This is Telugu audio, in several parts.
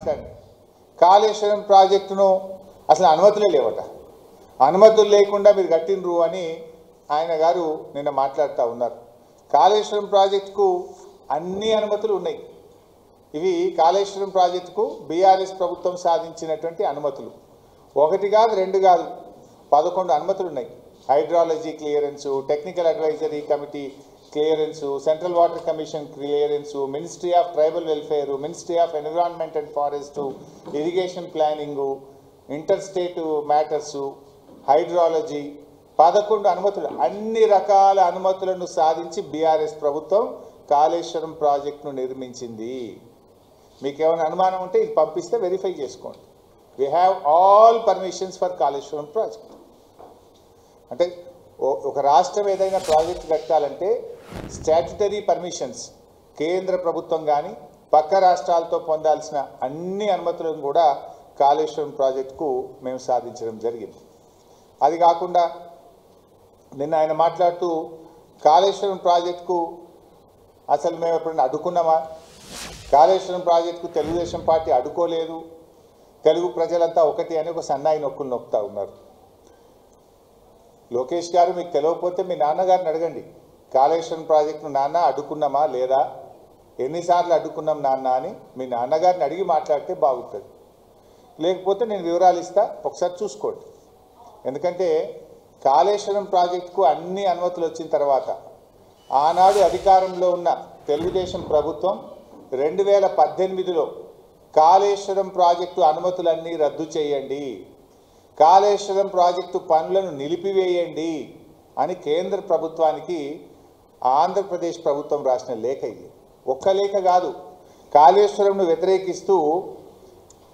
మాట్లాడి కాళేశ్వరం ప్రాజెక్టును అసలు అనుమతులే లేవట, అనుమతులు లేకుండా మీరు కట్టినరు అని ఆయన గారు నిన్న మాట్లాడుతూ ఉన్నారు. కాళేశ్వరం ప్రాజెక్టుకు అన్ని అనుమతులు ఉన్నాయి. ఇవి కాళేశ్వరం ప్రాజెక్టుకు బీఆర్ఎస్ ప్రభుత్వం సాధించినటువంటి అనుమతులు. ఒకటి కాదు, రెండు కాదు, 11 అనుమతులు ఉన్నాయి. Hydrology clearance, technical advisory committee clearance, central water commission clearance, ministry of tribal welfare, ministry of environment and forest, irrigation planning, inter state matters, hydrology, 11 అనుమతులు. అన్ని రకాల అనుమతులను సాధించి బీఆర్ఎస్ ప్రభుత్వం కాళేశ్వరం ప్రాజెక్టును నిర్మించింది. మీకేమైనా అనుమానం ఉంటే ఇది పంపిస్తే వెరిఫై చేసుకోండి. We have all permissions for Kaleshwaram project. అంటే ఒక రాష్ట్రం ఏదైనా ప్రాజెక్ట్ కట్టాలంటే స్టాట్యుటరీ పర్మిషన్స్ కేంద్ర ప్రభుత్వం కానీ పక్క రాష్ట్రాలతో పొందాల్సిన అన్ని అనుమతులను కూడా కాళేశ్వరం ప్రాజెక్టుకు మేము సాధించడం జరిగింది. అది కాకుండా నిన్న ఆయన మాట్లాడుతూ కాళేశ్వరం ప్రాజెక్టుకు అసలు మేము ఎప్పుడైనా అడ్డుకున్నామా, కాళేశ్వరం ప్రాజెక్టుకు తెలుగుదేశం పార్టీ అడ్డుకోలేదు, తెలుగు ప్రజలంతా ఒకటి అని ఒక సన్నాయి నొక్కులు నొక్కుతూ ఉన్నారు. లోకేష్ గారు, మీకు తెలియకపోతే మీ నాన్నగారిని అడగండి, కాళేశ్వరం ప్రాజెక్టును నాన్న అడ్డుకున్నామా లేదా, ఎన్నిసార్లు అడ్డుకున్నాం నాన్న అని మీ నాన్నగారిని అడిగి మాట్లాడితే బాగుంటుంది. లేకపోతే నేను వివరాలు ఇస్తా, ఒకసారి చూసుకోండి. ఎందుకంటే కాళేశ్వరం ప్రాజెక్టుకు అన్ని అనుమతులు వచ్చిన తర్వాత ఆనాడు అధికారంలో ఉన్న తెలుగుదేశం ప్రభుత్వం 2018లో కాళేశ్వరం ప్రాజెక్టు అనుమతులన్నీ రద్దు చేయండి, కాళేశ్వరం ప్రాజెక్టు పనులను నిలిపివేయండి అని కేంద్ర ప్రభుత్వానికి ఆంధ్రప్రదేశ్ ప్రభుత్వం రాసిన లేఖ ఇది. ఒక్క లేఖ కాదు, కాళేశ్వరంను వ్యతిరేకిస్తూ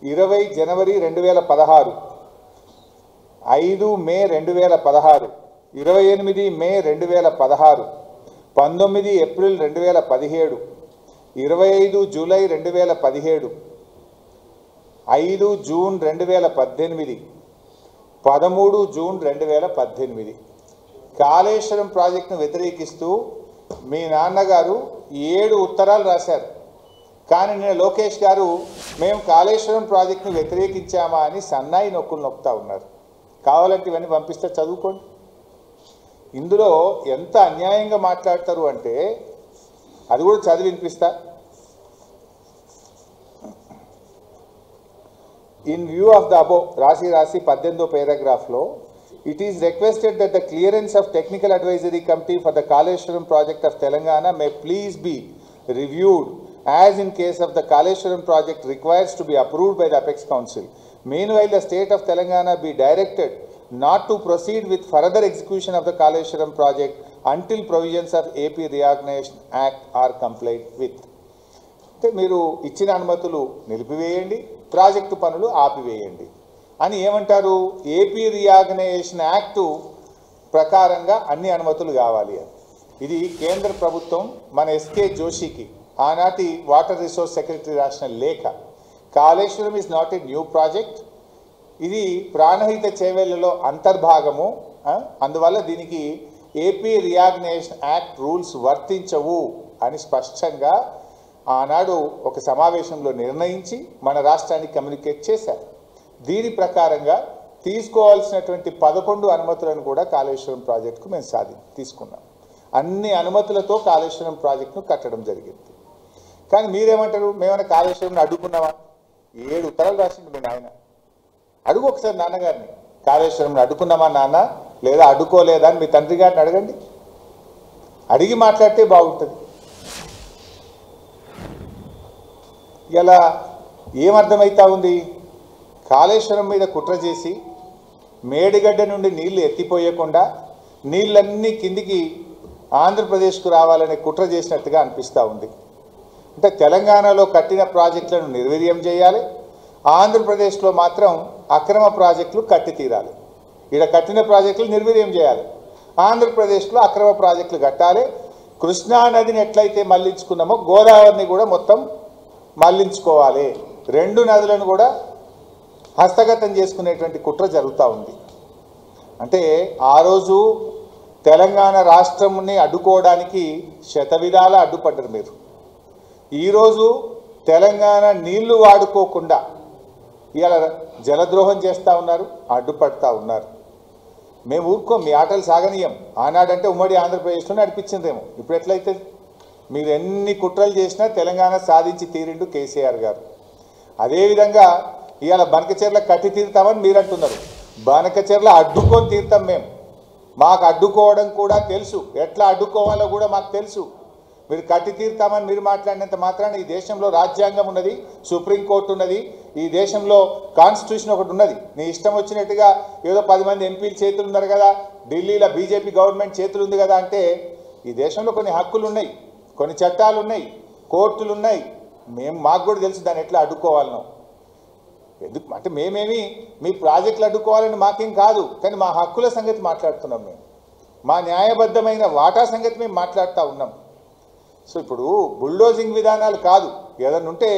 20 జనవరి 2016, 5 మే 2016, 28 మే 2016, 19 April 2017, 25 July 2017, 5 June 2018, 13 June 2018 Kaleshwaram ప్రాజెక్టును వ్యతిరేకిస్తూ మీ నాన్నగారు 7 ఉత్తరాలు రాశారు. కానీ నేను లోకేష్ గారు మేము కాళేశ్వరం ప్రాజెక్టును వ్యతిరేకించామా అని సన్నాయి నొక్కులు నొక్కుతూ ఉన్నారు. కావాలంటే ఇవన్నీ పంపిస్తే చదువుకోండి. ఇందులో ఎంత అన్యాయంగా మాట్లాడతారు అంటే అది కూడా చదివి వినిపిస్తా. In view of the above రాసి 18వ పారాగ్రాఫ్లో it is requested that the clearance of technical advisory committee for the Kaleshwaram project of Telangana may please be reviewed as in case of the Kaleshwaram project requires to be approved by the Apex Council. Meanwhile, the state of Telangana be directed not to proceed with further execution of the Kaleshwaram project until provisions of AP Reorganization Act are complied with. మీరు ఇచ్చిన అనుమతులు నిలిపివేయండి, ప్రాజెక్టు పనులు ఆపివేయండి అని ఏమంటారు? ఏపీ రీఆర్గనైజేషన్ యాక్టు ప్రకారంగా అన్ని అనుమతులు కావాలి అని. ఇది కేంద్ర ప్రభుత్వం మన ఎస్కే జోషికి ఆనాటి వాటర్ రిసోర్స్ సెక్రటరీ రాసిన లేఖ. Kaleshwaram is not a new project, ఇది ప్రాణహిత చేవేళ్లలో అంతర్భాగము, అందువల్ల దీనికి ఏపీ రీఆర్గనైజేషన్ యాక్ట్ రూల్స్ వర్తించవు అని స్పష్టంగా ఆనాడు ఒక సమావేశంలో నిర్ణయించి మన రాష్ట్రానికి కమ్యూనికేట్ చేశారు. దీని ప్రకారంగా తీసుకోవాల్సినటువంటి 11 అనుమతులను కూడా కాళేశ్వరం ప్రాజెక్టుకు మేము తీసుకున్నాం. అన్ని అనుమతులతో కాళేశ్వరం ప్రాజెక్టును కట్టడం జరిగింది. కానీ మీరేమంటారు? మేమైనా కాళేశ్వరం అడ్డుకున్నామా? 7 ఉత్తరాలు రాసిండు మీ నాయన. అడుగు ఒకసారి నాన్నగారిని, కాళేశ్వరం అడ్డుకున్నామా నాన్న, లేదా అడ్డుకోలేదా అని మీ తండ్రి గారిని అడగండి. అడిగి మాట్లాడితే బాగుంటుంది. ఇలా ఏమర్థమవుతా ఉంది? కాళేశ్వరం మీద కుట్ర చేసి మేడిగడ్డ నుండి నీళ్లు ఎత్తిపోయకుండా నీళ్ళన్నీ కిందికి ఆంధ్రప్రదేశ్కు రావాలనే కుట్ర చేసినట్టుగా అనిపిస్తూ ఉంది. అంటే తెలంగాణలో కట్టిన ప్రాజెక్టులను నిర్వీర్యం చేయాలి, ఆంధ్రప్రదేశ్లో మాత్రం అక్రమ ప్రాజెక్టులు కట్టి తీరాలి. ఇక్కడ కట్టిన ప్రాజెక్టులు నిర్వీర్యం చేయాలి, ఆంధ్రప్రదేశ్లో అక్రమ ప్రాజెక్టులు కట్టాలి. కృష్ణా నదిని ఎట్లయితే మళ్లించుకున్నామో గోదావరిని కూడా మొత్తం మళ్లించుకోవాలి. 2 నదులను కూడా హస్తగతం చేసుకునేటువంటి కుట్ర జరుగుతూ ఉంది. అంటే ఆ రోజు తెలంగాణ రాష్ట్రంని అడ్డుకోవడానికి శతవిధాలా అడ్డుపడ్డారు మీరు. ఈరోజు తెలంగాణ నీళ్లు వాడుకోకుండా ఇవాళ జలద్రోహం చేస్తూ ఉన్నారు, అడ్డుపడతా ఉన్నారు. మేము ఊరుకోం, మీ ఆటలు సాగనీయం. ఆనాడంటే ఉమ్మడి ఆంధ్రప్రదేశ్లో నడిపించిందేమో, ఇప్పుడు ఎట్లయితే? మీరు ఎన్ని కుట్రలు చేసినా తెలంగాణ సాధించి తీరిండు కేసీఆర్ గారు. అదేవిధంగా ఇవాళ బనకచెర్ల కట్టి తీరుతామని మీరు అంటున్నారు. బనకచెర్ల అడ్డుకొని తీరుతాం మేము. మాకు అడ్డుకోవడం కూడా తెలుసు, ఎట్లా అడ్డుకోవాలో కూడా మాకు తెలుసు. మీరు కట్టి తీరుతామని మీరు మాట్లాడినంత మాత్రాన ఈ దేశంలో రాజ్యాంగం ఉన్నది, సుప్రీంకోర్టు ఉన్నది, ఈ దేశంలో కాన్స్టిట్యూషన్ ఒకటి ఉన్నది. నీ ఇష్టం వచ్చినట్టుగా ఏదో 10 మంది ఎంపీలు చేతులు ఉన్నారు కదా, ఢిల్లీలో బీజేపీ గవర్నమెంట్ చేతులు ఉంది కదా అంటే, ఈ దేశంలో కొన్ని హక్కులు ఉన్నాయి, కొన్ని చట్టాలు ఉన్నాయి, కోర్టులు ఉన్నాయి. మాకు కూడా తెలుసు దాన్ని ఎట్లా అడ్డుకోవాలనో. ఎందుకు అంటే మేమేమి మీ ప్రాజెక్టులు అడ్డుకోవాలని మాకేం కాదు, కానీ మా హక్కుల సంగతి మాట్లాడుతున్నాం. మేము మా న్యాయబద్ధమైన వాటా సంగతి మేము మాట్లాడుతూ ఉన్నాం. సో ఇప్పుడు బుల్డోజింగ్ విధానాలు కాదు, ఏదన్నా ఉంటే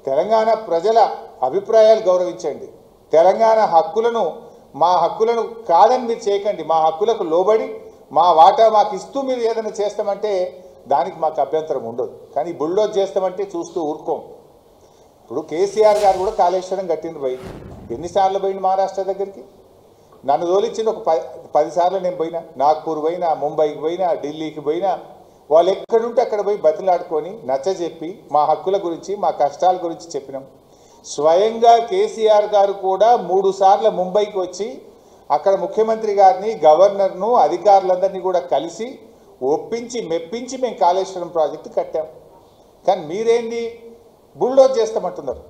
తెలంగాణ ప్రజల అభిప్రాయాలు గౌరవించండి. తెలంగాణ హక్కులను, మా హక్కులను కాదని మీరు చేయకండి. మా హక్కులకు లోబడి మా వాటా మాకు ఇస్తూ మీరు ఏదైనా చేస్తామంటే దానికి మాకు అభ్యంతరం ఉండదు. కానీ బుల్డోజ్ చేస్తామంటే చూస్తూ ఊరుకోం. ఇప్పుడు కేసీఆర్ గారు కూడా కాళేశ్వరం కట్టిండ్రు. పోయి ఎన్నిసార్లు పోయింది మహారాష్ట్ర దగ్గరికి? నన్ను తోలిచ్చింది ఒక 10 సార్లు నేను పోయినా. నాగ్పూర్ పోయినా, ముంబైకి పోయినా, ఢిల్లీకి పోయినా. వాళ్ళు ఎక్కడుంటే అక్కడ పోయి బతిలాడుకొని నచ్చజెప్పి మా హక్కుల గురించి, మా కష్టాల గురించి చెప్పినాం. స్వయంగా కేసీఆర్ గారు కూడా 3 సార్లు ముంబైకి వచ్చి అక్కడ ముఖ్యమంత్రి గారిని, గవర్నర్ను, అధికారులందరినీ కూడా కలిసి ఒప్పించి మెప్పించి మేము కాళేశ్వరం ప్రాజెక్టు కట్టాం. కానీ మీరేంది బుల్డోజ్ చేస్తామంటున్నారు.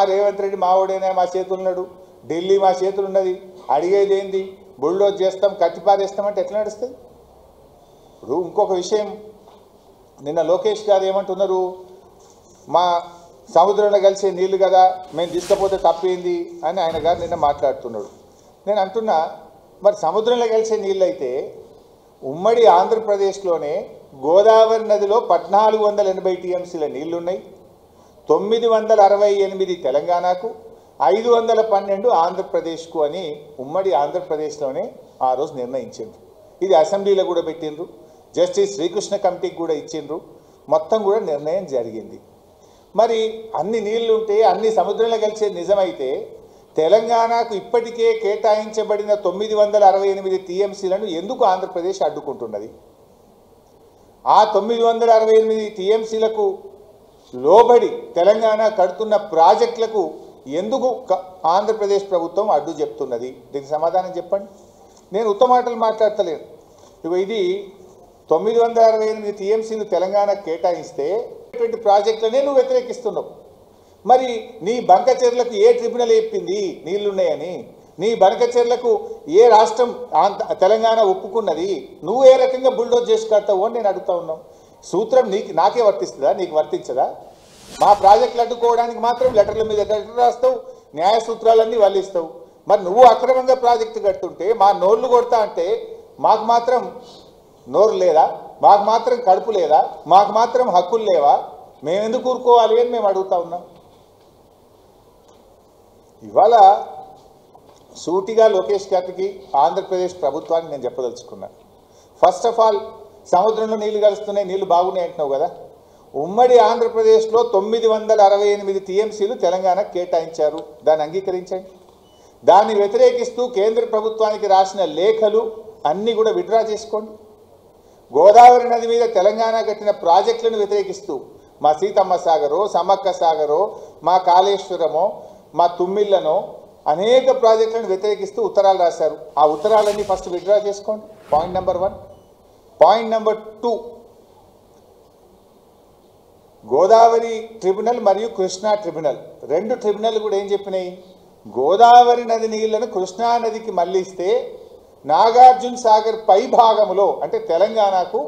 రేవంత్ రెడ్డి మావోడేనా, మా చేతులున్నాడు, ఢిల్లీ మా చేతులున్నది, అడిగేది ఏంది? బుల్డోజ్ చేస్తాం, కట్టిపారేస్తామంటే ఎట్లా నడుస్తుంది? ఇప్పుడు ఇంకొక విషయం, నిన్న లోకేష్ గారు ఏమంటున్నారు, మా సముద్రంలో కలిసే నీళ్లు కదా, మేము తీసుకపోతే తప్పేంది అని ఆయన గారు నిన్న మాట్లాడుతున్నాడు. నేను అంటున్నా, మరి సముద్రంలో కలిసే నీళ్ళు అయితే ఉమ్మడి ఆంధ్రప్రదేశ్లోనే గోదావరి నదిలో 1480 టీఎంసీల నీళ్లున్నాయి. 968 తెలంగాణకు, 512 ఆంధ్రప్రదేశ్కు అని ఉమ్మడి ఆంధ్రప్రదేశ్లోనే ఆ రోజు నిర్ణయించిండ్రు. ఇది అసెంబ్లీలో కూడా పెట్టిండ్రు, జస్టిస్ శ్రీకృష్ణ కమిటీకి కూడా ఇచ్చిండ్రు, మొత్తం కూడా నిర్ణయం జరిగింది. మరి అన్ని నీళ్లుంటే, అన్ని సముద్రంలో కలిసేది నిజమైతే తెలంగాణకు ఇప్పటికే కేటాయించబడిన 968 టీఎంసీలను ఎందుకు ఆంధ్రప్రదేశ్ అడ్డుకుంటున్నది? ఆ 968 టీఎంసీలకు లోబడి తెలంగాణ కడుతున్న ప్రాజెక్టులకు ఎందుకు ఆంధ్రప్రదేశ్ ప్రభుత్వం అడ్డు చెప్తున్నది? దీనికి సమాధానం చెప్పండి. నేను ఉత్తమాటలు మాట్లాడతలేను. ఇది 968 టీఎంసీలు తెలంగాణకు కేటాయిస్తే ఇటువంటి ప్రాజెక్టులనే నువ్వు వ్యతిరేకిస్తున్నావు. మరి నీ బంకచెర్లకు ఏ ట్రిబ్యునల్ చెప్పింది నీళ్లున్నాయని? నీ బంకచెర్లకు ఏ రాష్ట్రం తెలంగాణ ఒప్పుకున్నది? నువ్వు ఏ రకంగా బుల్డోజ్ చేసి కడతావు అని నేను అడుగుతా ఉన్నావు. సూత్రం నాకే వర్తిస్తుందా, నీకు వర్తించదా? మా ప్రాజెక్టులు అడ్డుకోవడానికి మాత్రం లెటర్ల మీద లెటర్ రాస్తావు, న్యాయ సూత్రాలన్నీ వల్లిస్తావు. మరి నువ్వు అక్రమంగా ప్రాజెక్టు కడుతుంటే మా నోర్లు కొడతా అంటే మాకు మాత్రం నోరు లేదా? మాకు మాత్రం కడుపు లేదా? మాకు మాత్రం హక్కులు లేవా? మేమెందుకు ఊరుకోవాలి అని మేము అడుగుతా ఉన్నాం. ఇవాళ సూటిగా లోకేష్ గారికి, ఆంధ్రప్రదేశ్ ప్రభుత్వానికి నేను చెప్పదలుచుకున్నా. ఫస్ట్ ఆఫ్ ఆల్, సముద్రంలో నీళ్లు కలుస్తున్నాయి, నీళ్లు బాగున్నాయి అంటున్నావు కదా. ఉమ్మడి ఆంధ్రప్రదేశ్లో 968 టీఎంసీలు తెలంగాణకు కేటాయించారు, దాన్ని అంగీకరించండి. దాన్ని వ్యతిరేకిస్తూ కేంద్ర ప్రభుత్వానికి రాసిన లేఖలు అన్నీ కూడా విత్డ్రా చేసుకోండి. గోదావరి నది మీద తెలంగాణ కట్టిన ప్రాజెక్టులను వ్యతిరేకిస్తూ మా సీతమ్మ సాగరో, సమ్మక్క సాగరో, మా కాళేశ్వరమో, మా తుమ్మిళ్ళనో అనేక ప్రాజెక్టులను వ్యతిరేకిస్తూ ఉత్తరాలు రాశారు. ఆ ఉత్తరాలన్నీ ఫస్ట్ విత్డ్రా చేసుకోండి. Point number 1. Point number 2, Godavari tribunal మరియు కృష్ణా ట్రిబ్యునల్, 2 ట్రిబ్యునల్ కూడా ఏం చెప్పినాయి? గోదావరి నది నీళ్లను కృష్ణా నదికి మళ్లిస్తే నాగార్జున సాగర్ పై భాగంలో అంటే తెలంగాణకు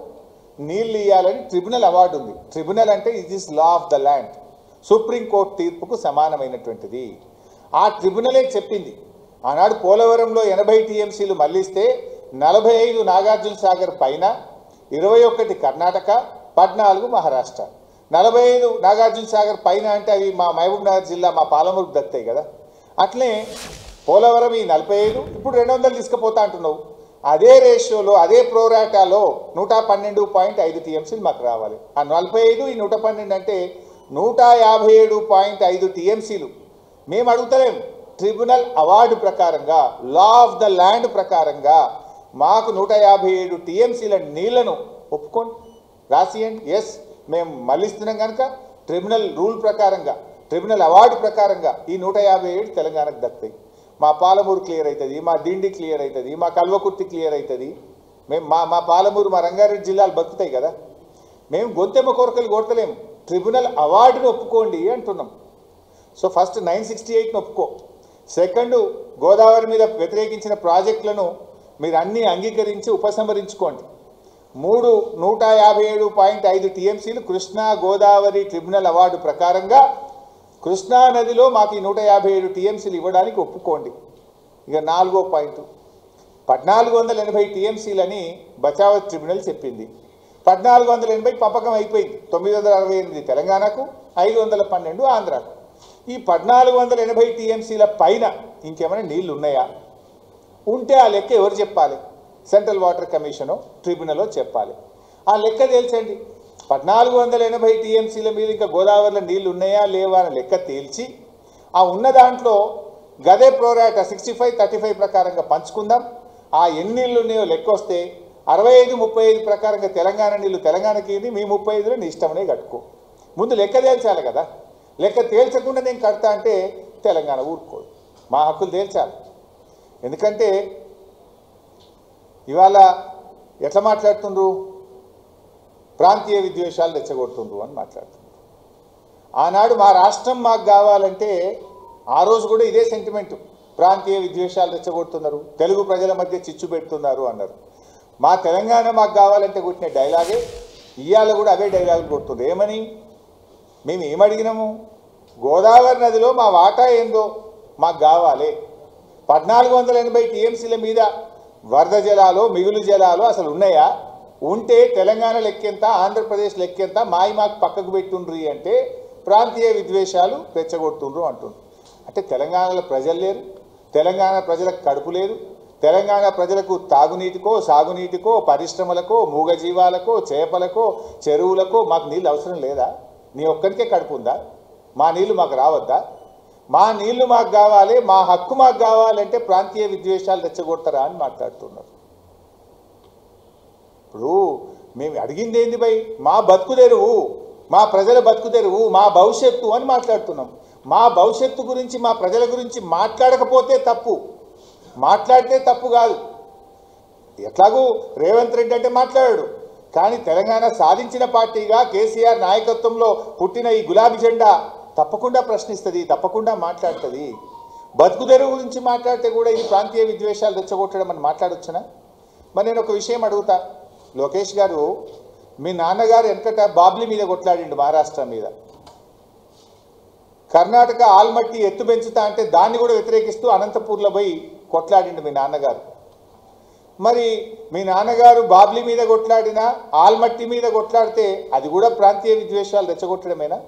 నీళ్ళు ఇవ్వాలని ట్రిబ్యునల్ అవార్డు ఉంది. ట్రిబ్యునల్ అంటే it is law of the land, supreme court తీర్పుకు సమానమైనటువంటిది. ఆ ట్రిబ్యునలే చెప్పింది ఆనాడు పోలవరంలో 80 టీఎంసీలు మళ్లిస్తే 45 నాగార్జున సాగర్ పైన, 21 కర్ణాటక, 14 మహారాష్ట్ర. 45 నాగార్జున సాగర్ పైన అంటే అవి మా మహబూబ్ నగర్ జిల్లా, మా పాలమూరుకు దక్కుతాయి కదా. అట్లే పోలవరం ఈ 45, ఇప్పుడు 200 తీసుకుపోతా అంటున్నావు. అదే రేషియోలో, అదే ప్రోరాటాలో 112.5 టీఎంసీలు మాకు రావాలి. ఆ 45 ఈ 112 అంటే 157.5 టీఎంసీలు మేము అడుగుతలేం. ట్రిబ్యునల్ అవార్డు ప్రకారంగా, లా ఆఫ్ ద ల్యాండ్ ప్రకారంగా మాకు 157 టీఎంసీల నీళ్లను ఒప్పుకోండి, రాసియండి. ఎస్, మేము మళ్ళిస్తున్నాం కనుక ట్రిబ్యునల్ రూల్ ప్రకారంగా, ట్రిబ్యునల్ అవార్డు ప్రకారంగా ఈ 157 తెలంగాణకు దక్కుతాయి. మా పాలమూరు క్లియర్ అవుతుంది, మా దిండి క్లియర్ అవుతుంది, మా కల్వకుర్తి క్లియర్ అవుతుంది. మేము మా పాలమూరు, మా రంగారెడ్డి జిల్లాలు బతుకుతాయి కదా. మేము గొంతెమ్మ కోరికలు కొడతలేము, ట్రిబ్యునల్ అవార్డును ఒప్పుకోండి అంటున్నాం. సో ఫస్ట్ 968ను ఒప్పుకో. సెకండ్, గోదావరి మీద వ్యతిరేకించిన ప్రాజెక్టులను మీరు అన్నీ అంగీకరించి ఉపసంహరించుకోండి. 157.5 టీఎంసీలు కృష్ణా గోదావరి ట్రిబ్యునల్ అవార్డు ప్రకారంగా కృష్ణా నదిలో మాకు ఈ 157 టీఎంసీలు ఇవ్వడానికి ఒప్పుకోండి. ఇక 4వ పాయింట్, 1480 టీఎంసీలని బచావత్ ట్రిబ్యునల్ చెప్పింది. 1480 పంపకం అయిపోయింది. 968 తెలంగాణకు, 512 ఆంధ్రాకు. ఈ 1480 టీఎంసీల పైన ఇంకేమైనా నీళ్లు ఉన్నాయా? ఉంటే ఆ లెక్క ఎవరు చెప్పాలి? సెంట్రల్ వాటర్ కమిషను, ట్రిబ్యునల్లో చెప్పాలి. ఆ లెక్క తేల్చండి. 1480 టీఎంసీల మీద ఇంకా గోదావరిలో నీళ్లు ఉన్నాయా లేవా అని లెక్క తేల్చి, ఆ ఉన్న దాంట్లో గదే ప్రోరాటా 65-35 ప్రకారంగా పంచుకుందాం. ఆ ఎన్ని నీళ్ళు ఉన్నాయో లెక్క వస్తే 65-35 ప్రకారంగా తెలంగాణ నీళ్ళు తెలంగాణకి, మీ 35లో నీ ఇష్టమనే కట్టుకో. ముందు లెక్క తేల్చాలి కదా. లెక్క తేల్చకుండా నేను కడతా అంటే తెలంగాణ ఊరుకోదు. మా హక్కులు తేల్చాలి. ఎందుకంటే ఇవాళ ఎట్లా మాట్లాడుతుండ్రు? ప్రాంతీయ విద్వేషాలు రెచ్చగొడుతుండ్రు అని మాట్లాడుతుండ్రు. ఆనాడు మా రాష్ట్రం మాకు కావాలంటే ఆ రోజు కూడా ఇదే సెంటిమెంటు, ప్రాంతీయ విద్వేషాలు రెచ్చగొడుతున్నారు, తెలుగు ప్రజల మధ్య చిచ్చు పెడుతున్నారు అన్నారు. మా తెలంగాణ మాకు కావాలంటే కొట్టిన డైలాగే ఇవాళ కూడా అవే డైలాగులు కొడుతున్నారు. ఏమని? మేము ఏమడిగినాము? గోదావరి నదిలో మా వాటా ఏందో మాకు కావాలి. 1480 టీఎంసీల మీద వరద జలాలు, మిగులు జలాలు అసలు ఉన్నాయా? ఉంటే తెలంగాణ లెక్కెంత, ఆంధ్రప్రదేశ్ లెక్కెంత, మాకు పక్కకు పెట్టుండ్రి అంటే ప్రాంతీయ విద్వేషాలు రెచ్చగొడుతుండ్రు అంటుండ్రు. అంటే తెలంగాణలో ప్రజలు లేరు, తెలంగాణ ప్రజలకు కడుపు లేదు, తెలంగాణ ప్రజలకు తాగునీటికో, సాగునీటికో, పరిశ్రమలకో, మూగజీవాలకో, చేపలకో, చెరువులకో మాకు నీళ్ళు అవసరం లేదా? నీ ఒక్కరికే కడుపు ఉందా? మా నీళ్లు మాకు రావద్దా? మా నీళ్లు మాకు కావాలి, మా హక్కు మాకు కావాలంటే ప్రాంతీయ విద్వేషాలు రెచ్చగొడతారా అని మాట్లాడుతున్నారు. ఇప్పుడు మేము అడిగింది ఏంది భయ్? మా బతుకుదెరువు, మా ప్రజల బతుకుదెరువు, మా భవిష్యత్తు అని మాట్లాడుతున్నాం. మా భవిష్యత్తు గురించి, మా ప్రజల గురించి మాట్లాడకపోతే తప్పు, మాట్లాడితే తప్పు కాదు. ఎట్లాగూ రేవంత్ రెడ్డి అంటే మాట్లాడాడు, కానీ తెలంగాణ సాధించిన పార్టీగా కేసీఆర్ నాయకత్వంలో పుట్టిన ఈ గులాబీ జెండా తప్పకుండా ప్రశ్నిస్తుంది, తప్పకుండా మాట్లాడుతుంది. బతుకుదెరువు గురించి మాట్లాడితే కూడా ఇది ప్రాంతీయ విద్వేషాలు రెచ్చగొట్టడం అని మాట్లాడొచ్చునా? మరి నేను ఒక విషయం అడుగుతా, లోకేష్ గారు, మీ నాన్నగారు వెనకట బాబ్లీ మీద కొట్లాడిండు, మహారాష్ట్ర మీద. కర్ణాటక ఆల్మట్టి ఎత్తు పెంచుతా అంటే దాన్ని కూడా వ్యతిరేకిస్తూ అనంతపూర్లో పోయి కొట్లాడిండు మీ నాన్నగారు. మరి మీ నాన్నగారు బాబ్లీ మీద కొట్లాడినా, ఆల్మట్టి మీద కొట్లాడితే అది కూడా ప్రాంతీయ విద్వేషాలు రెచ్చగొట్టడమేనా?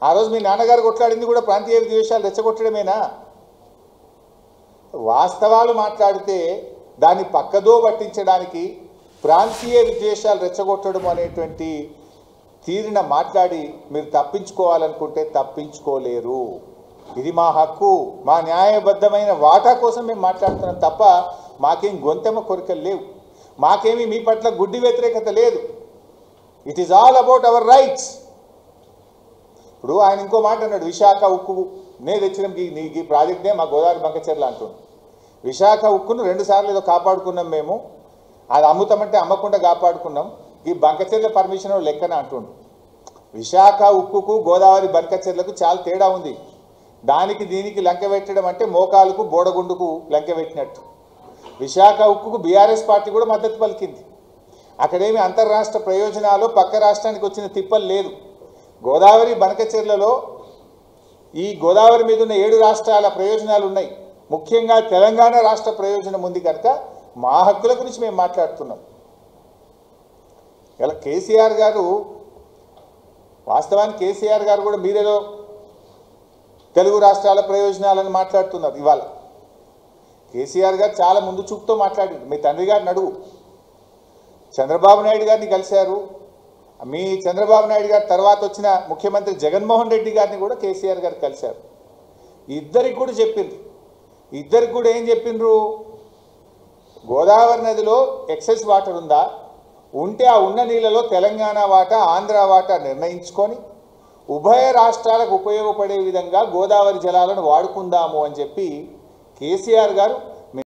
ఆ రోజు మీ నాన్నగారు కొట్లాడింది కూడా ప్రాంతీయ విద్వేషాలు రెచ్చగొట్టడమేనా? వాస్తవాలు మాట్లాడితే దాన్ని పక్కదో పట్టించడానికి ప్రాంతీయ విద్వేషాలు రెచ్చగొట్టడం అనేటువంటి తీరిన మాట్లాడి మీరు తప్పించుకోవాలనుకుంటే తప్పించుకోలేరు. ఇది మా హక్కు, మా న్యాయబద్ధమైన వాటా కోసం మేము మాట్లాడుతున్నాం తప్ప మాకేం గొంతెమ్మ కోరికలు లేవు, మాకేమీ మీ పట్ల గుడ్డి వ్యతిరేకత లేదు. It is all about our rights. ఇప్పుడు ఆయన ఇంకో మాట అన్నాడు, విశాఖ ఉక్కు నే తెచ్చిన నీకు ఈ ప్రాజెక్ట్నే మా గోదావరి బంకచెర్ల అంటుండు. విశాఖ ఉక్కును 2 సార్లు ఏదో కాపాడుకున్నాం మేము, అది అమ్ముతామంటే అమ్మకుండా కాపాడుకున్నాం, ఈ బంకచెర్ల పర్మిషన్ లెక్కన అంటుండు. విశాఖ ఉక్కుకు గోదావరి బంకచెర్లకు చాలా తేడా ఉంది. దానికి దీనికి లంక పెట్టడం అంటే మోకాలకు బోడగుండుకు లంక పెట్టినట్టు. విశాఖ ఉక్కుకు బీఆర్ఎస్ పార్టీ కూడా మద్దతు పలికింది. అక్కడేమి అంతర్రాష్ట్ర ప్రయోజనాలు, పక్క రాష్ట్రానికి వచ్చిన తిప్పలు లేదు. గోదావరి బంకచెర్లలో ఈ గోదావరి మీద ఉన్న 7 రాష్ట్రాల ప్రయోజనాలు ఉన్నాయి. ముఖ్యంగా తెలంగాణ రాష్ట్ర ప్రయోజనం ఉంది కనుక మా హక్కుల గురించి మేము మాట్లాడుతున్నాం. ఇలా కేసీఆర్ గారు, వాస్తవానికి కేసీఆర్ గారు కూడా మీరేదో తెలుగు రాష్ట్రాల ప్రయోజనాలను మాట్లాడుతున్నారు. ఇవాళ కేసీఆర్ గారు చాలా ముందు చూపుతో మాట్లాడారు. మీ తండ్రి గారిని అడుగు, చంద్రబాబు నాయుడు గారిని కలిశారు, మీ చంద్రబాబు నాయుడు గారి తర్వాత వచ్చిన ముఖ్యమంత్రి జగన్మోహన్ రెడ్డి గారిని కూడా కేసీఆర్ గారు కలిశారు. ఇద్దరికి కూడా చెప్పిండ్రు. ఇద్దరికి కూడా ఏం చెప్పిండ్రు? గోదావరి నదిలో ఎక్సెస్ వాటర్ ఉందా, ఉంటే ఆ ఉన్న నీళ్ళలో తెలంగాణ వాటా ఆంధ్ర వాటా నిర్ణయించుకొని ఉభయ రాష్ట్రాలకు ఉపయోగపడే విధంగా గోదావరి జలాలను వాడుకుందాము అని చెప్పి కేసీఆర్ గారు